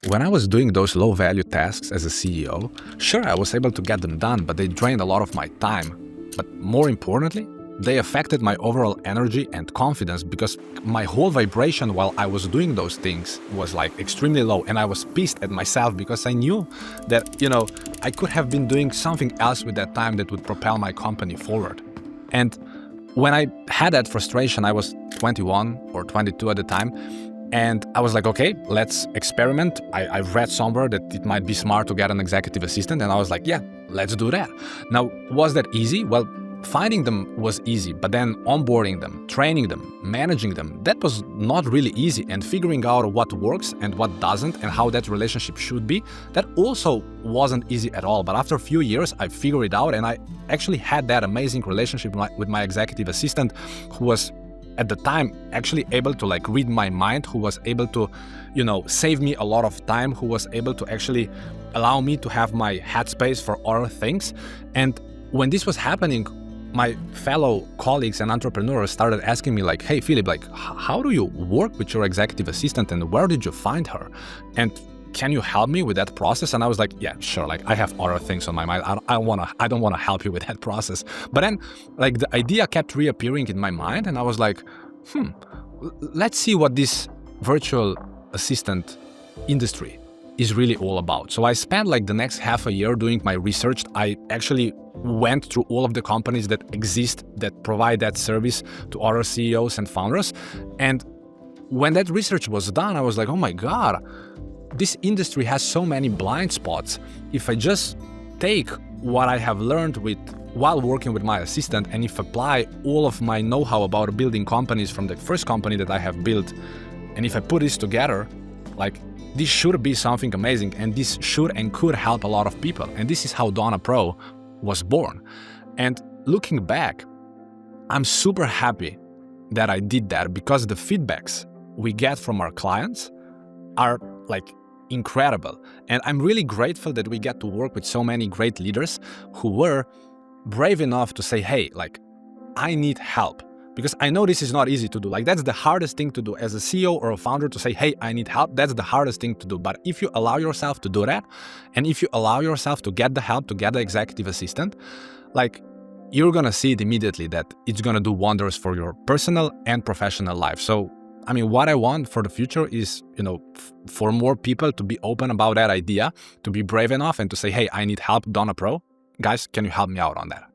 When I was doing those low-value tasks as a CEO, sure, I was able to get them done, but they drained a lot of my time. But more importantly, they affected my overall energy and confidence because my whole vibration while I was doing those things was like extremely low, and I was pissed at myself because I knew that, I could have been doing something else with that time that would propel my company forward. And when I had that frustration, I was 21 or 22 at the time, and I was like, okay, let's experiment. I read somewhere that it might be smart to get an executive assistant, and I was like, yeah, let's do that. Now, was that easy? Well, finding them was easy, but then onboarding them, training them, managing them, that was not really easy, and figuring out what works and what doesn't and how that relationship should be, that also wasn't easy at all. But after a few years, I figured it out, and I actually had that amazing relationship with my executive assistant, who was at the time actually able to read my mind, who was able to, save me a lot of time, who was able to actually allow me to have my headspace for other things. And when this was happening, my fellow colleagues and entrepreneurs started asking me hey, Philip, how do you work with your executive assistant, and where did you find her? And can you help me with that process? And I was like, yeah, sure. I have other things on my mind. I don't want to help you with that process. But then the idea kept reappearing in my mind, and I was like, let's see what this virtual assistant industry is really all about. So I spent the next half a year doing my research. I actually went through all of the companies that exist that provide that service to other CEOs and founders. And when that research was done, I was like, oh my God, this industry has so many blind spots. If I just take what I have learned while working with my assistant, and if apply all of my know-how about building companies from the first company that I have built, and if I put this together, this should be something amazing, and this should and could help a lot of people. And this is how Donnapro was born. And looking back, I'm super happy that I did that, because the feedbacks we get from our clients are incredible. And I'm really grateful that we get to work with so many great leaders who were brave enough to say, hey, I need help. Because I know this is not easy to do. That's the hardest thing to do as a CEO or a founder, to say, hey, I need help. That's the hardest thing to do. But if you allow yourself to do that, and if you allow yourself to get the help, to get the executive assistant, you're gonna see it immediately that it's gonna do wonders for your personal and professional life. So, what I want for the future is, for more people to be open about that idea, to be brave enough and to say, hey, I need help, Donnapro. Guys, can you help me out on that?